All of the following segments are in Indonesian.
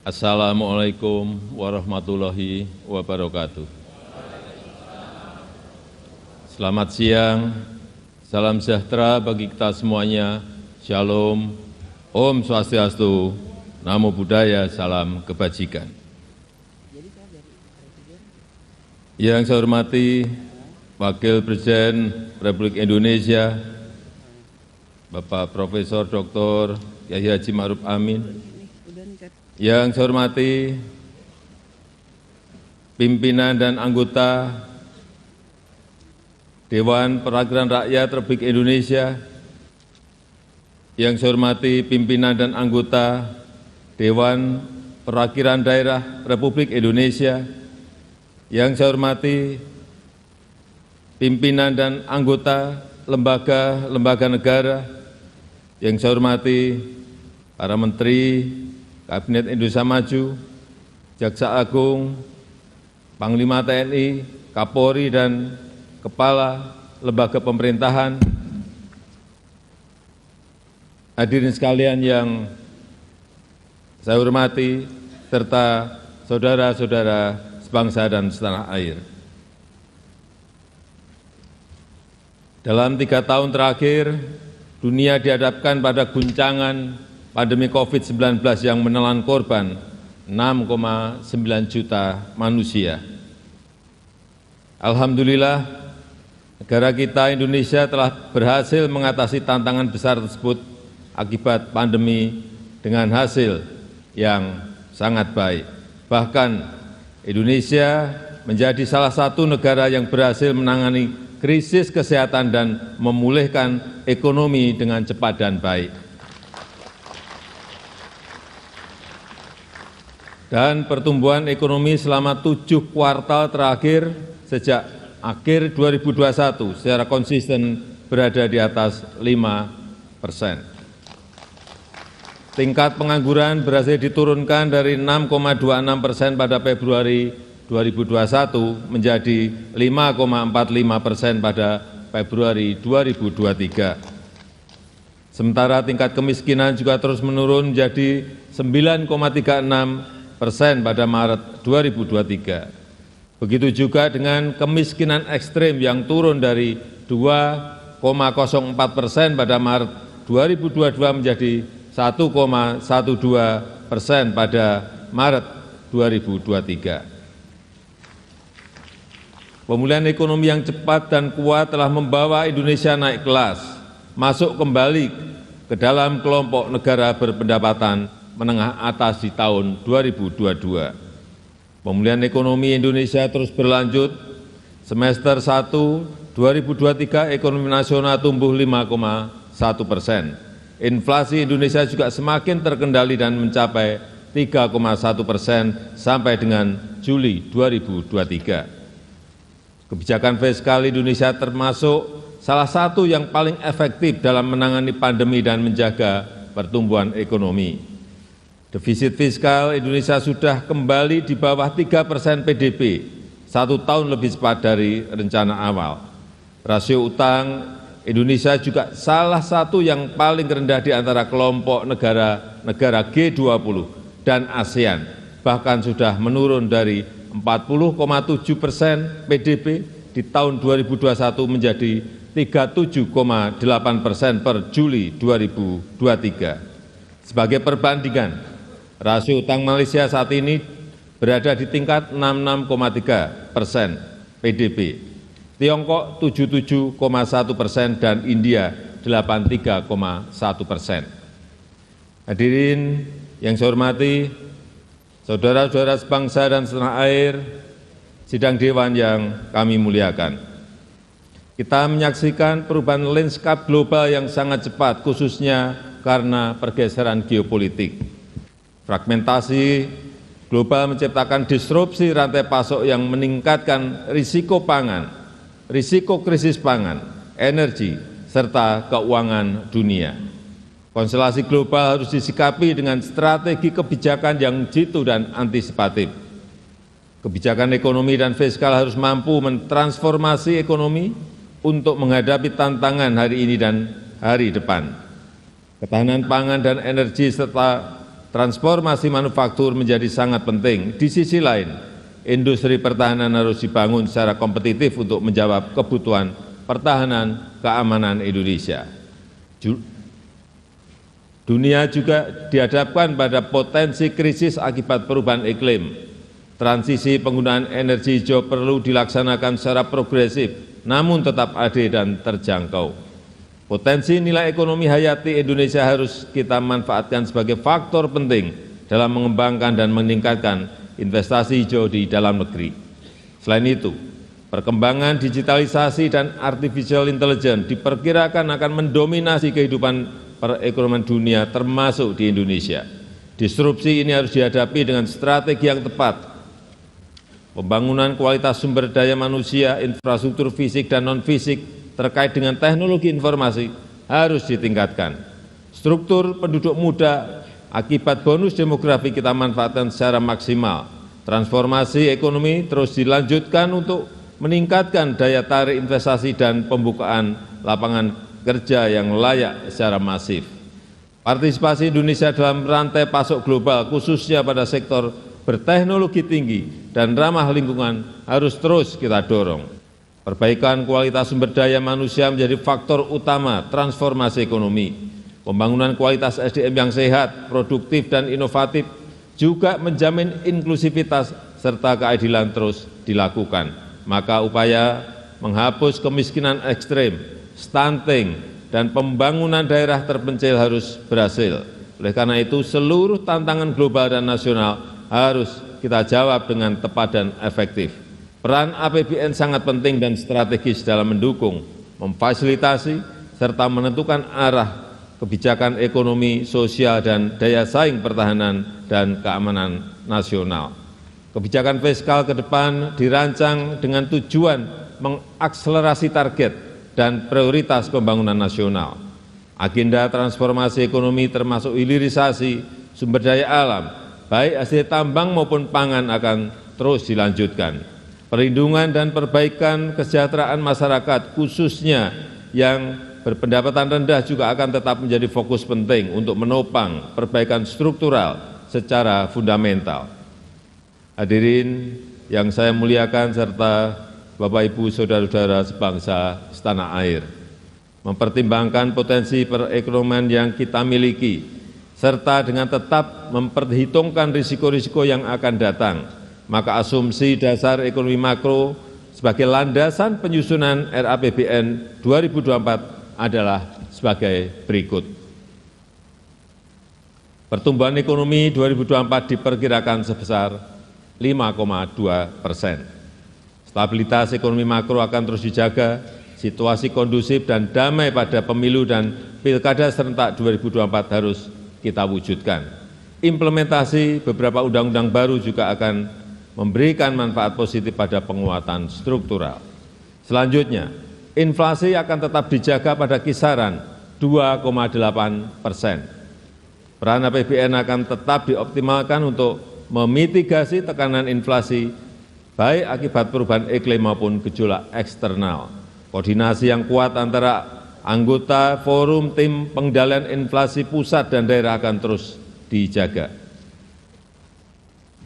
Assalamualaikum warahmatullahi wabarakatuh. Selamat siang, salam sejahtera bagi kita semuanya, Shalom, Om Swastiastu, Namo Buddhaya, salam kebajikan. Yang saya hormati Wakil Presiden Republik Indonesia, Bapak Profesor Dr. Kyai Haji Ma'ruf Amin. Yang saya hormati pimpinan dan anggota Dewan Perwakilan Rakyat Republik Indonesia, yang saya hormati pimpinan dan anggota Dewan Perwakilan Daerah Republik Indonesia, yang saya hormati pimpinan dan anggota lembaga-lembaga negara, yang saya hormati para menteri, Kabinet Indonesia Maju, Jaksa Agung, Panglima TNI, Kapolri, dan Kepala Lembaga Pemerintahan, hadirin sekalian yang saya hormati, serta saudara-saudara sebangsa dan setanah air. Dalam 3 tahun terakhir, dunia dihadapkan pada guncangan pandemi COVID-19 yang menelan korban 6,9 juta manusia. Alhamdulillah, negara kita Indonesia telah berhasil mengatasi tantangan besar tersebut akibat pandemi dengan hasil yang sangat baik. Bahkan Indonesia menjadi salah satu negara yang berhasil menangani krisis kesehatan dan memulihkan ekonomi dengan cepat dan baik. Dan pertumbuhan ekonomi selama 7 kuartal terakhir sejak akhir 2021 secara konsisten berada di atas 5%. Tingkat pengangguran berhasil diturunkan dari 6,26% pada Februari 2021 menjadi 5,45% pada Februari 2023. Sementara tingkat kemiskinan juga terus menurun menjadi 9,36% pada Maret 2023. Begitu juga dengan kemiskinan ekstrim yang turun dari 2,04% pada Maret 2022 menjadi 1,12% pada Maret 2023. Pemulihan ekonomi yang cepat dan kuat telah membawa Indonesia naik kelas, masuk kembali ke dalam kelompok negara berpendapatan menengah atas di tahun 2022. Pemulihan ekonomi Indonesia terus berlanjut. Semester 1 2023 ekonomi nasional tumbuh 5,1%. Inflasi Indonesia juga semakin terkendali dan mencapai 3,1% sampai dengan Juli 2023. Kebijakan fiskal Indonesia termasuk salah satu yang paling efektif dalam menangani pandemi dan menjaga pertumbuhan ekonomi. Defisit fiskal Indonesia sudah kembali di bawah 3% PDB, 1 tahun lebih cepat dari rencana awal. Rasio utang Indonesia juga salah satu yang paling rendah di antara kelompok negara G20 dan ASEAN, bahkan sudah menurun dari 40,7% PDB di tahun 2021 menjadi 37,8% per Juli 2023. Sebagai perbandingan, rasio utang Malaysia saat ini berada di tingkat 66,3% PDB, Tiongkok 77,1% dan India 83,1%. Hadirin yang saya hormati, saudara-saudara sebangsa dan setanah air, sidang dewan yang kami muliakan. Kita menyaksikan perubahan lanskap global yang sangat cepat, khususnya karena pergeseran geopolitik. Fragmentasi global menciptakan disrupsi rantai pasok yang meningkatkan risiko pangan, risiko krisis pangan, energi, serta keuangan dunia. Konstelasi global harus disikapi dengan strategi kebijakan yang jitu dan antisipatif. Kebijakan ekonomi dan fiskal harus mampu mentransformasi ekonomi untuk menghadapi tantangan hari ini dan hari depan. Ketahanan pangan dan energi serta transformasi manufaktur menjadi sangat penting. Di sisi lain, industri pertahanan harus dibangun secara kompetitif untuk menjawab kebutuhan pertahanan keamanan Indonesia. Dunia juga dihadapkan pada potensi krisis akibat perubahan iklim. Transisi penggunaan energi hijau perlu dilaksanakan secara progresif, namun tetap adil dan terjangkau. Potensi nilai ekonomi hayati Indonesia harus kita manfaatkan sebagai faktor penting dalam mengembangkan dan meningkatkan investasi hijau di dalam negeri. Selain itu, perkembangan digitalisasi dan artificial intelligence diperkirakan akan mendominasi kehidupan perekonomian dunia termasuk di Indonesia. Disrupsi ini harus dihadapi dengan strategi yang tepat. Pembangunan kualitas sumber daya manusia, infrastruktur fisik dan non-fisik terkait dengan teknologi informasi harus ditingkatkan. Struktur penduduk muda akibat bonus demografi kita manfaatkan secara maksimal. Transformasi ekonomi terus dilanjutkan untuk meningkatkan daya tarik investasi dan pembukaan lapangan kerja yang layak secara masif. Partisipasi Indonesia dalam rantai pasok global, khususnya pada sektor berteknologi tinggi dan ramah lingkungan, harus terus kita dorong. Perbaikan kualitas sumber daya manusia menjadi faktor utama transformasi ekonomi. Pembangunan kualitas SDM yang sehat, produktif, dan inovatif juga menjamin inklusivitas serta keadilan terus dilakukan. Maka upaya menghapus kemiskinan ekstrem, stunting, dan pembangunan daerah terpencil harus berhasil. Oleh karena itu, seluruh tantangan global dan nasional harus kita jawab dengan tepat dan efektif. Peran APBN sangat penting dan strategis dalam mendukung, memfasilitasi, serta menentukan arah kebijakan ekonomi, sosial, dan daya saing pertahanan dan keamanan nasional. Kebijakan fiskal ke depan dirancang dengan tujuan mengakselerasi target dan prioritas pembangunan nasional. Agenda transformasi ekonomi termasuk hilirisasi sumber daya alam, baik hasil tambang maupun pangan akan terus dilanjutkan. Perlindungan dan perbaikan kesejahteraan masyarakat, khususnya yang berpendapatan rendah, juga akan tetap menjadi fokus penting untuk menopang perbaikan struktural secara fundamental. Hadirin yang saya muliakan serta Bapak Ibu saudara-saudara sebangsa setanah air, mempertimbangkan potensi perekonomian yang kita miliki, serta dengan tetap memperhitungkan risiko-risiko yang akan datang, maka asumsi dasar ekonomi makro sebagai landasan penyusunan RAPBN 2024 adalah sebagai berikut. Pertumbuhan ekonomi 2024 diperkirakan sebesar 5,2%. Stabilitas ekonomi makro akan terus dijaga, situasi kondusif dan damai pada pemilu dan pilkada serentak 2024 harus kita wujudkan. Implementasi beberapa undang-undang baru juga akan memberikan manfaat positif pada penguatan struktural. Selanjutnya, inflasi akan tetap dijaga pada kisaran 2,8%. Peran APBN akan tetap dioptimalkan untuk memitigasi tekanan inflasi, baik akibat perubahan iklim maupun gejolak eksternal. Koordinasi yang kuat antara anggota forum tim pengendalian inflasi pusat dan daerah akan terus dijaga.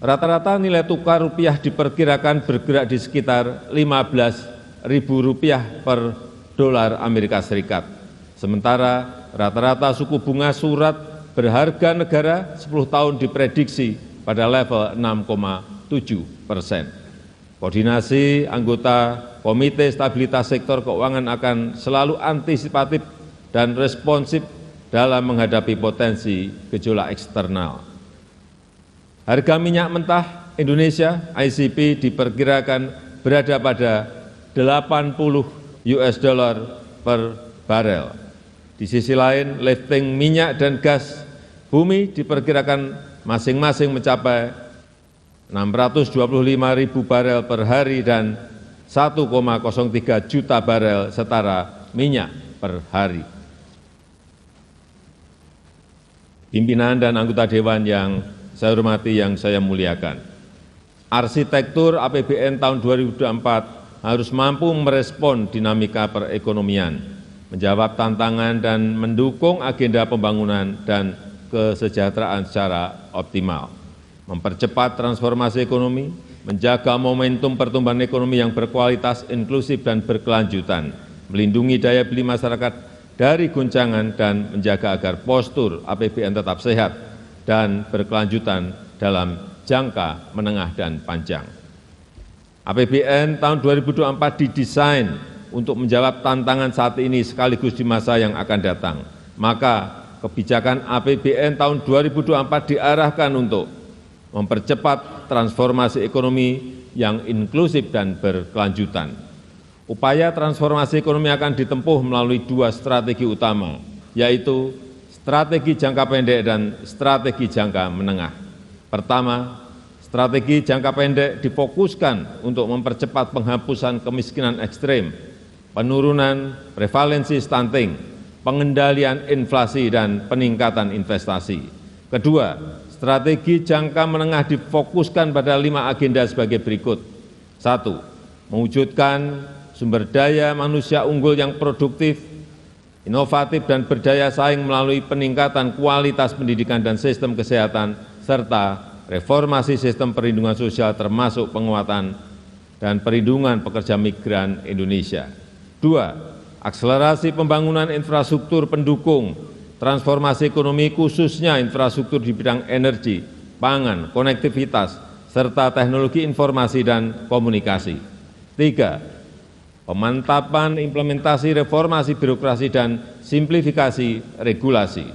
Rata-rata nilai tukar rupiah diperkirakan bergerak di sekitar Rp15.000 per dolar Amerika Serikat. Sementara rata-rata suku bunga surat berharga negara 10 tahun diprediksi pada level 6,7%. Koordinasi anggota Komite Stabilitas Sektor Keuangan akan selalu antisipatif dan responsif dalam menghadapi potensi gejolak eksternal. Harga minyak mentah Indonesia ICP diperkirakan berada pada $80 per barel. Di sisi lain, lifting minyak dan gas bumi diperkirakan masing-masing mencapai 625.000 barel per hari dan 1,03 juta barel setara minyak per hari. Pimpinan dan anggota Dewan yang saya hormati, yang saya muliakan, arsitektur APBN tahun 2024 harus mampu merespon dinamika perekonomian, menjawab tantangan dan mendukung agenda pembangunan dan kesejahteraan secara optimal, mempercepat transformasi ekonomi, menjaga momentum pertumbuhan ekonomi yang berkualitas, inklusif, dan berkelanjutan, melindungi daya beli masyarakat dari guncangan, dan menjaga agar postur APBN tetap sehat dan berkelanjutan dalam jangka menengah dan panjang. APBN tahun 2024 didesain untuk menjawab tantangan saat ini sekaligus di masa yang akan datang. Maka kebijakan APBN tahun 2024 diarahkan untuk mempercepat transformasi ekonomi yang inklusif dan berkelanjutan. Upaya transformasi ekonomi akan ditempuh melalui dua strategi utama, yaitu strategi jangka pendek dan strategi jangka menengah. Pertama, strategi jangka pendek difokuskan untuk mempercepat penghapusan kemiskinan ekstrem, penurunan prevalensi stunting, pengendalian inflasi, dan peningkatan investasi. Kedua, strategi jangka menengah difokuskan pada 5 agenda sebagai berikut. 1. Mewujudkan sumber daya manusia unggul yang produktif, inovatif, dan berdaya saing melalui peningkatan kualitas pendidikan dan sistem kesehatan, serta reformasi sistem perlindungan sosial termasuk penguatan dan perlindungan pekerja migran Indonesia. 2. Akselerasi pembangunan infrastruktur pendukung transformasi ekonomi, khususnya infrastruktur di bidang energi, pangan, konektivitas, serta teknologi informasi dan komunikasi. 3. Pemantapan implementasi reformasi birokrasi dan simplifikasi regulasi.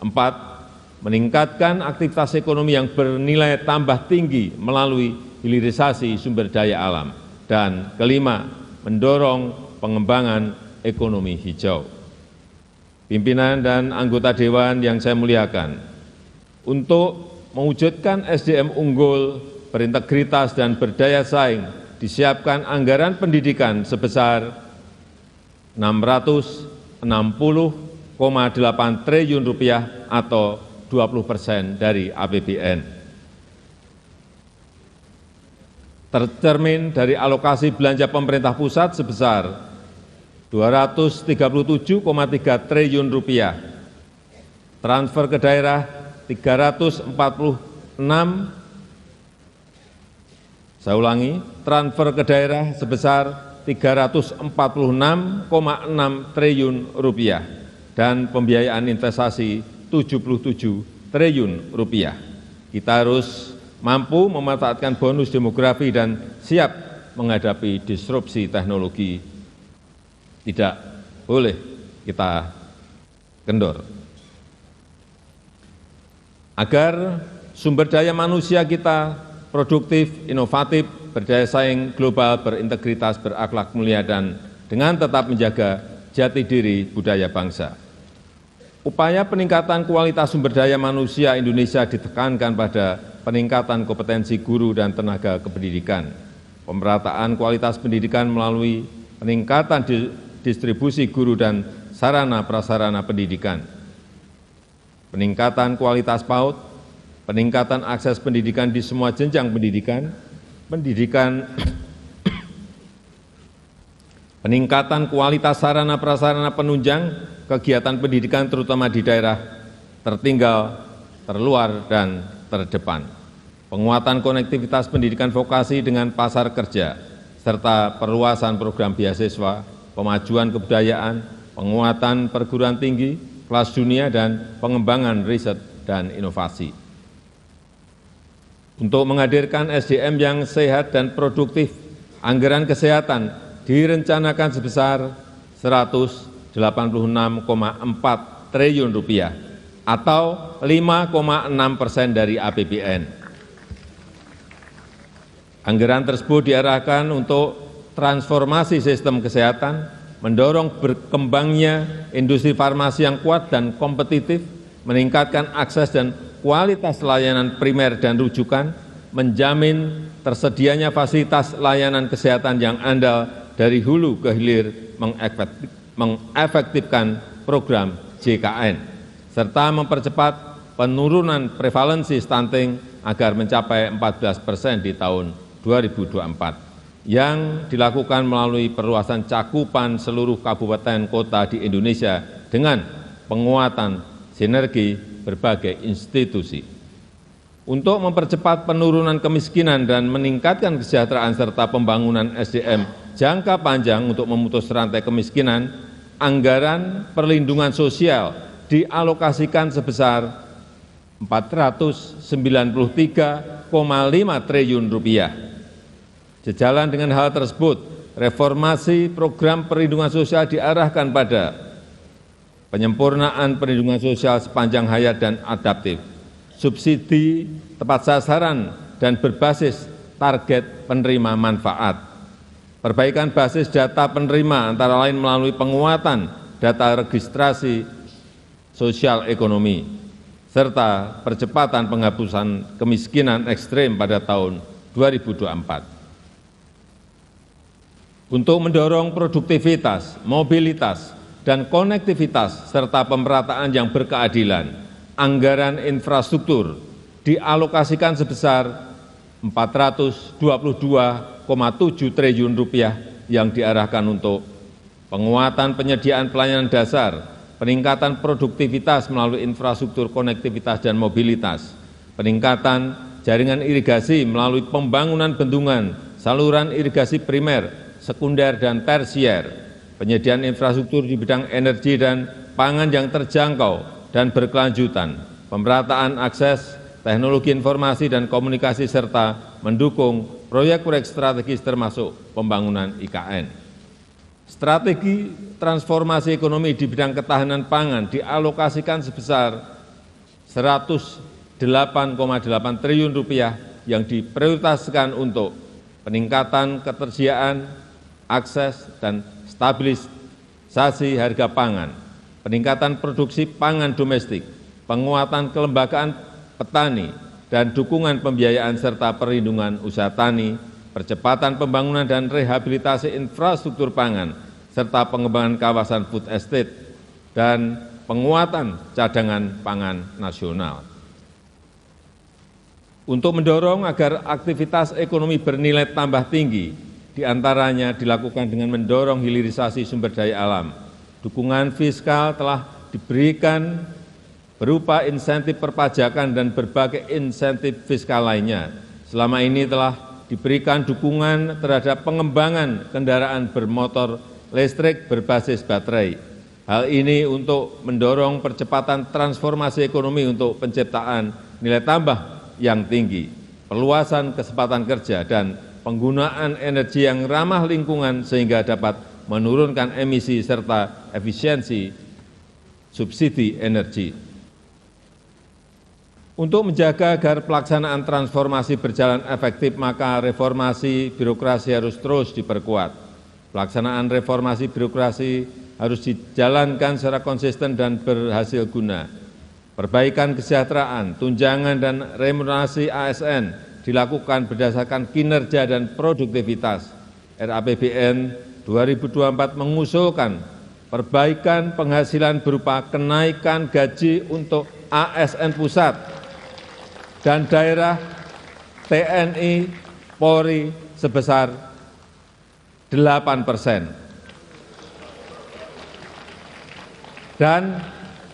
4. Meningkatkan aktivitas ekonomi yang bernilai tambah tinggi melalui hilirisasi sumber daya alam. Dan kelima, mendorong pengembangan ekonomi hijau. Pimpinan dan anggota Dewan yang saya muliakan, untuk mewujudkan SDM unggul, berintegritas, dan berdaya saing, disiapkan anggaran pendidikan sebesar Rp660,8 triliun atau 20% dari APBN. Tercermin dari alokasi belanja pemerintah pusat sebesar Rp237,3 triliun, transfer ke daerah 346, saya ulangi, transfer ke daerah sebesar Rp346,6 triliun, dan pembiayaan investasi Rp77 triliun. Kita harus mampu memanfaatkan bonus demografi dan siap menghadapi disrupsi teknologi. Tidak boleh kita kendor. Agar sumber daya manusia kita produktif, inovatif, berdaya saing global, berintegritas, berakhlak mulia, dan dengan tetap menjaga jati diri budaya bangsa. Upaya peningkatan kualitas sumber daya manusia Indonesia ditekankan pada peningkatan kompetensi guru dan tenaga kependidikan, pemerataan kualitas pendidikan melalui peningkatan distribusi guru dan sarana prasarana pendidikan, peningkatan kualitas PAUD, peningkatan akses pendidikan di semua jenjang pendidikan, peningkatan kualitas sarana prasarana penunjang kegiatan pendidikan terutama di daerah tertinggal, terluar, dan terdepan, penguatan konektivitas pendidikan vokasi dengan pasar kerja, serta perluasan program beasiswa, pemajuan kebudayaan, penguatan perguruan tinggi, kelas dunia, dan pengembangan riset dan inovasi. Untuk menghadirkan SDM yang sehat dan produktif, anggaran kesehatan direncanakan sebesar Rp186,4 triliun atau 5,6% dari APBN. Anggaran tersebut diarahkan untuk transformasi sistem kesehatan, mendorong berkembangnya industri farmasi yang kuat dan kompetitif, meningkatkan akses dan kualitas layanan primer dan rujukan, menjamin tersedianya fasilitas layanan kesehatan yang andal dari hulu ke hilir, mengefektifkan program JKN, serta mempercepat penurunan prevalensi stunting agar mencapai 14% di tahun 2024. Yang dilakukan melalui perluasan cakupan seluruh kabupaten kota di Indonesia dengan penguatan sinergi berbagai institusi. Untuk mempercepat penurunan kemiskinan dan meningkatkan kesejahteraan serta pembangunan SDM jangka panjang untuk memutus rantai kemiskinan, anggaran perlindungan sosial dialokasikan sebesar Rp493,5 triliun. Sejalan dengan hal tersebut, reformasi program perlindungan sosial diarahkan pada penyempurnaan perlindungan sosial sepanjang hayat dan adaptif, subsidi tepat sasaran dan berbasis target penerima manfaat, perbaikan basis data penerima antara lain melalui penguatan data registrasi sosial ekonomi, serta percepatan penghapusan kemiskinan ekstrem pada tahun 2024. Untuk mendorong produktivitas, mobilitas, dan konektivitas serta pemerataan yang berkeadilan, anggaran infrastruktur dialokasikan sebesar Rp422,7 triliun yang diarahkan untuk penguatan penyediaan pelayanan dasar, peningkatan produktivitas melalui infrastruktur konektivitas dan mobilitas, peningkatan jaringan irigasi melalui pembangunan bendungan, saluran irigasi primer, sekunder, dan tersier, penyediaan infrastruktur di bidang energi dan pangan yang terjangkau dan berkelanjutan, pemerataan akses teknologi informasi dan komunikasi, serta mendukung proyek-proyek strategis termasuk pembangunan IKN. Strategi transformasi ekonomi di bidang ketahanan pangan dialokasikan sebesar Rp108,8 triliun yang diprioritaskan untuk peningkatan ketersediaan, akses, dan stabilisasi harga pangan, peningkatan produksi pangan domestik, penguatan kelembagaan petani, dan dukungan pembiayaan serta perlindungan usaha tani, percepatan pembangunan dan rehabilitasi infrastruktur pangan, serta pengembangan kawasan food estate, dan penguatan cadangan pangan nasional. Untuk mendorong agar aktivitas ekonomi bernilai tambah tinggi, diantaranya dilakukan dengan mendorong hilirisasi sumber daya alam. Dukungan fiskal telah diberikan berupa insentif perpajakan dan berbagai insentif fiskal lainnya. Selama ini telah diberikan dukungan terhadap pengembangan kendaraan bermotor listrik berbasis baterai. Hal ini untuk mendorong percepatan transformasi ekonomi untuk penciptaan nilai tambah yang tinggi, perluasan kesempatan kerja, dan penggunaan energi yang ramah lingkungan sehingga dapat menurunkan emisi serta efisiensi subsidi energi. Untuk menjaga agar pelaksanaan transformasi berjalan efektif, maka reformasi birokrasi harus terus diperkuat. Pelaksanaan reformasi birokrasi harus dijalankan secara konsisten dan berhasil guna. Perbaikan kesejahteraan, tunjangan, dan remunerasi ASN dilakukan berdasarkan kinerja dan produktivitas. RAPBN 2024 mengusulkan perbaikan penghasilan berupa kenaikan gaji untuk ASN pusat dan daerah TNI Polri sebesar 8%, dan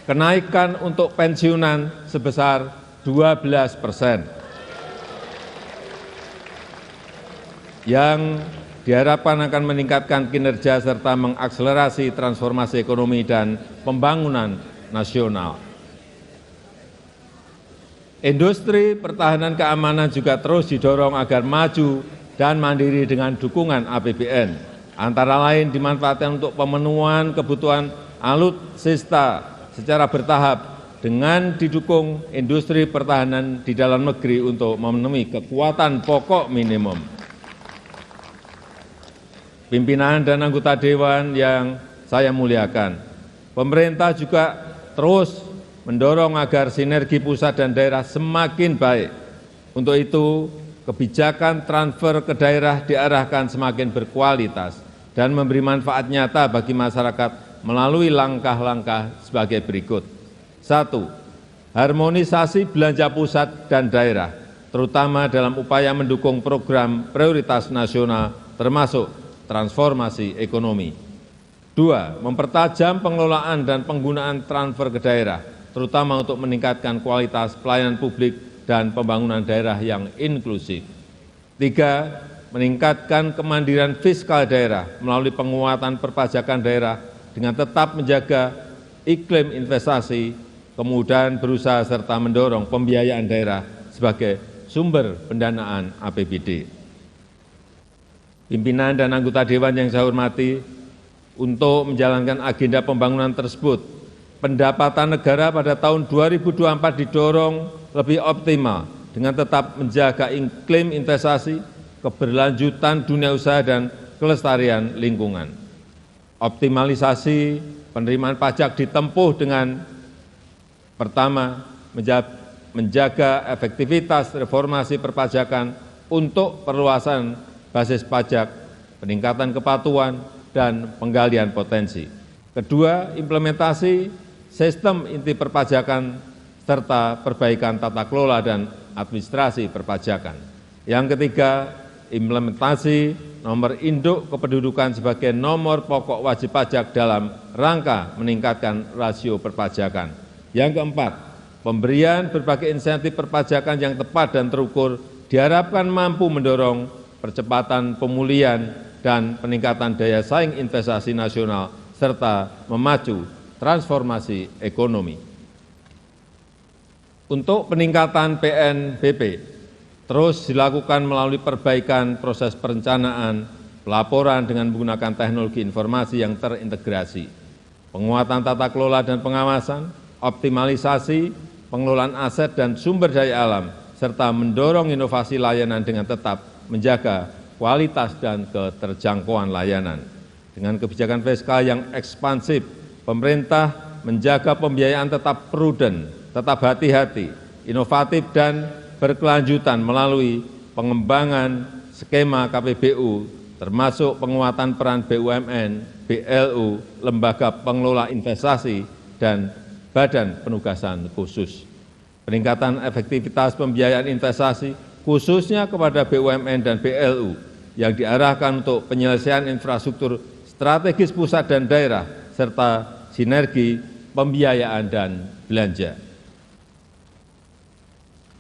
kenaikan untuk pensiunan sebesar 12%, yang diharapkan akan meningkatkan kinerja serta mengakselerasi transformasi ekonomi dan pembangunan nasional. Industri pertahanan keamanan juga terus didorong agar maju dan mandiri dengan dukungan APBN, antara lain dimanfaatkan untuk pemenuhan kebutuhan alutsista secara bertahap dengan didukung industri pertahanan di dalam negeri untuk memenuhi kebutuhan pokok minimum. Pimpinan dan anggota Dewan yang saya muliakan, pemerintah juga terus mendorong agar sinergi pusat dan daerah semakin baik. Untuk itu, kebijakan transfer ke daerah diarahkan semakin berkualitas dan memberi manfaat nyata bagi masyarakat melalui langkah-langkah sebagai berikut. 1. Harmonisasi belanja pusat dan daerah, terutama dalam upaya mendukung program prioritas nasional termasuk transformasi ekonomi. 2. Mempertajam pengelolaan dan penggunaan transfer ke daerah, terutama untuk meningkatkan kualitas pelayanan publik dan pembangunan daerah yang inklusif. 3, meningkatkan kemandirian fiskal daerah melalui penguatan perpajakan daerah dengan tetap menjaga iklim investasi, kemudahan berusaha serta mendorong pembiayaan daerah sebagai sumber pendanaan APBD. Pimpinan dan anggota Dewan yang saya hormati, untuk menjalankan agenda pembangunan tersebut, pendapatan negara pada tahun 2024 didorong lebih optimal dengan tetap menjaga iklim investasi, keberlanjutan dunia usaha, dan kelestarian lingkungan. Optimalisasi penerimaan pajak ditempuh dengan pertama, menjaga efektivitas reformasi perpajakan untuk perluasan basis pajak, peningkatan kepatuhan, dan penggalian potensi. Kedua, implementasi sistem inti perpajakan serta perbaikan tata kelola dan administrasi perpajakan. Yang ketiga, implementasi nomor induk kependudukan sebagai nomor pokok wajib pajak dalam rangka meningkatkan rasio perpajakan. Yang keempat, pemberian berbagai insentif perpajakan yang tepat dan terukur diharapkan mampu mendorong percepatan pemulihan dan peningkatan daya saing investasi nasional serta memacu transformasi ekonomi. Untuk peningkatan PNBP terus dilakukan melalui perbaikan proses perencanaan, pelaporan dengan menggunakan teknologi informasi yang terintegrasi, penguatan tata kelola dan pengawasan, optimalisasi pengelolaan aset dan sumber daya alam, serta mendorong inovasi layanan dengan tetap menjaga kualitas dan keterjangkauan layanan. Dengan kebijakan fiskal yang ekspansif, pemerintah menjaga pembiayaan tetap prudent, tetap hati-hati, inovatif, dan berkelanjutan melalui pengembangan skema KPBU, termasuk penguatan peran BUMN, BLU, lembaga pengelola investasi, dan badan penugasan khusus. Peningkatan efektivitas pembiayaan investasi khususnya kepada BUMN dan BLU yang diarahkan untuk penyelesaian infrastruktur strategis pusat dan daerah, serta sinergi pembiayaan dan belanja.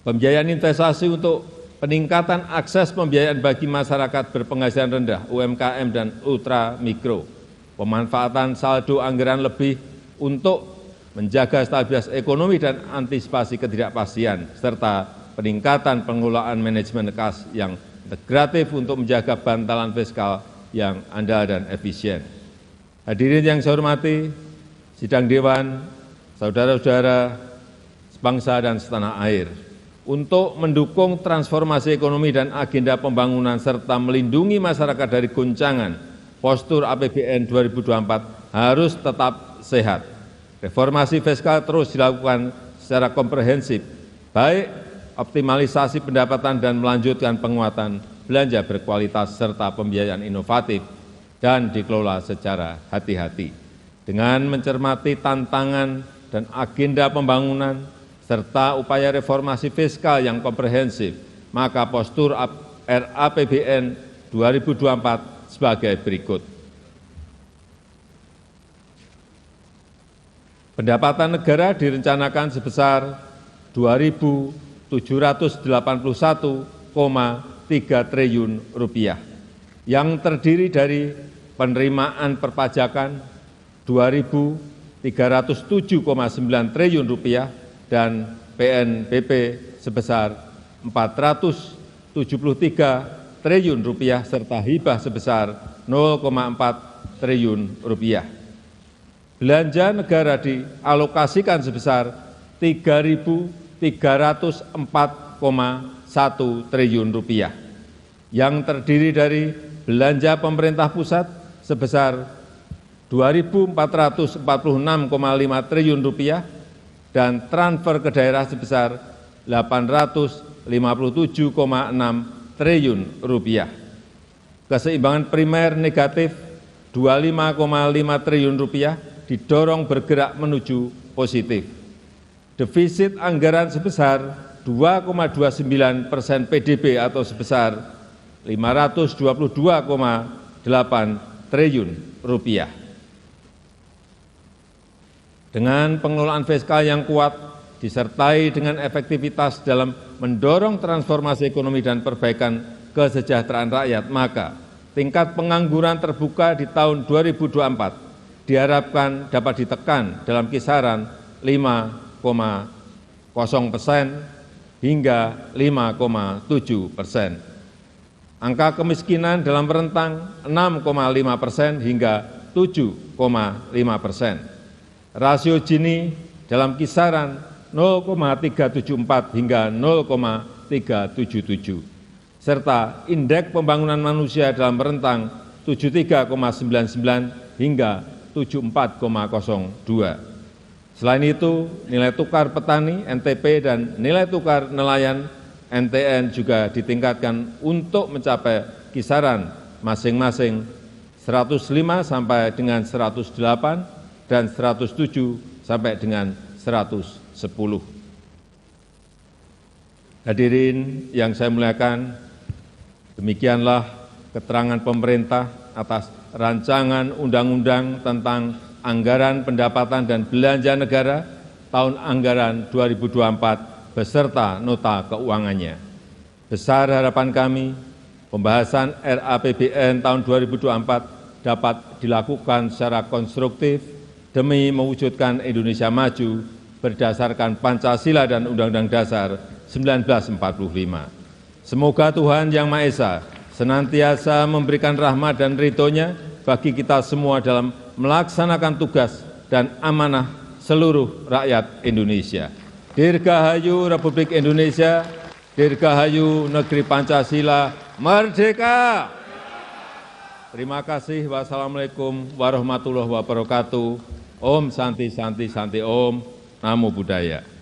Pembiayaan investasi untuk peningkatan akses pembiayaan bagi masyarakat berpenghasilan rendah, UMKM dan ultra mikro, pemanfaatan saldo anggaran lebih untuk menjaga stabilitas ekonomi dan antisipasi ketidakpastian, serta peningkatan pengelolaan manajemen kas yang integratif untuk menjaga bantalan fiskal yang andal dan efisien. Hadirin yang saya hormati, sidang Dewan, saudara-saudara sebangsa dan setanah air, untuk mendukung transformasi ekonomi dan agenda pembangunan serta melindungi masyarakat dari goncangan, postur APBN 2024 harus tetap sehat. Reformasi fiskal terus dilakukan secara komprehensif, baik optimalisasi pendapatan dan melanjutkan penguatan belanja berkualitas serta pembiayaan inovatif dan dikelola secara hati-hati. Dengan mencermati tantangan dan agenda pembangunan serta upaya reformasi fiskal yang komprehensif, maka postur RAPBN 2024 sebagai berikut. Pendapatan negara direncanakan sebesar 2.781,3 triliun rupiah, yang terdiri dari penerimaan perpajakan 2.307,9 triliun rupiah dan PNBP sebesar 473 triliun rupiah serta hibah sebesar 0,4 triliun rupiah. Belanja negara dialokasikan sebesar 3.304,1 triliun rupiah, yang terdiri dari belanja pemerintah pusat sebesar 2.446,5 triliun rupiah dan transfer ke daerah sebesar 857,6 triliun rupiah. Keseimbangan primer negatif 25,5 triliun rupiah didorong bergerak menuju positif. Defisit anggaran sebesar 2,29% PDB atau sebesar 522,8 triliun rupiah. Dengan pengelolaan fiskal yang kuat, disertai dengan efektivitas dalam mendorong transformasi ekonomi dan perbaikan kesejahteraan rakyat, maka tingkat pengangguran terbuka di tahun 2024 diharapkan dapat ditekan dalam kisaran 5,0% hingga 5,7%. Angka kemiskinan dalam rentang 6,5% hingga 7,5%. Rasio Gini dalam kisaran 0,374 hingga 0,377, serta indeks pembangunan manusia dalam rentang 73,99 hingga 74,02. Selain itu, nilai tukar petani (NTP) dan nilai tukar nelayan (NTN) juga ditingkatkan untuk mencapai kisaran masing-masing 105 sampai dengan 108 dan 107 sampai dengan 110. Hadirin yang saya muliakan, demikianlah keterangan pemerintah atas rancangan undang-undang tentang anggaran pendapatan dan belanja negara tahun anggaran 2024 beserta nota keuangannya. Besar harapan kami, pembahasan RAPBN tahun 2024 dapat dilakukan secara konstruktif demi mewujudkan Indonesia maju berdasarkan Pancasila dan Undang-Undang Dasar 1945. Semoga Tuhan Yang Maha Esa senantiasa memberikan rahmat dan ridho-Nya bagi kita semua dalam melaksanakan tugas dan amanah seluruh rakyat Indonesia. Dirgahayu Republik Indonesia, Dirgahayu Negeri Pancasila, Merdeka! Terima kasih. Wassalamualaikum warahmatullahi wabarakatuh. Om Santi Santi Santi Om. Namo Buddhaya.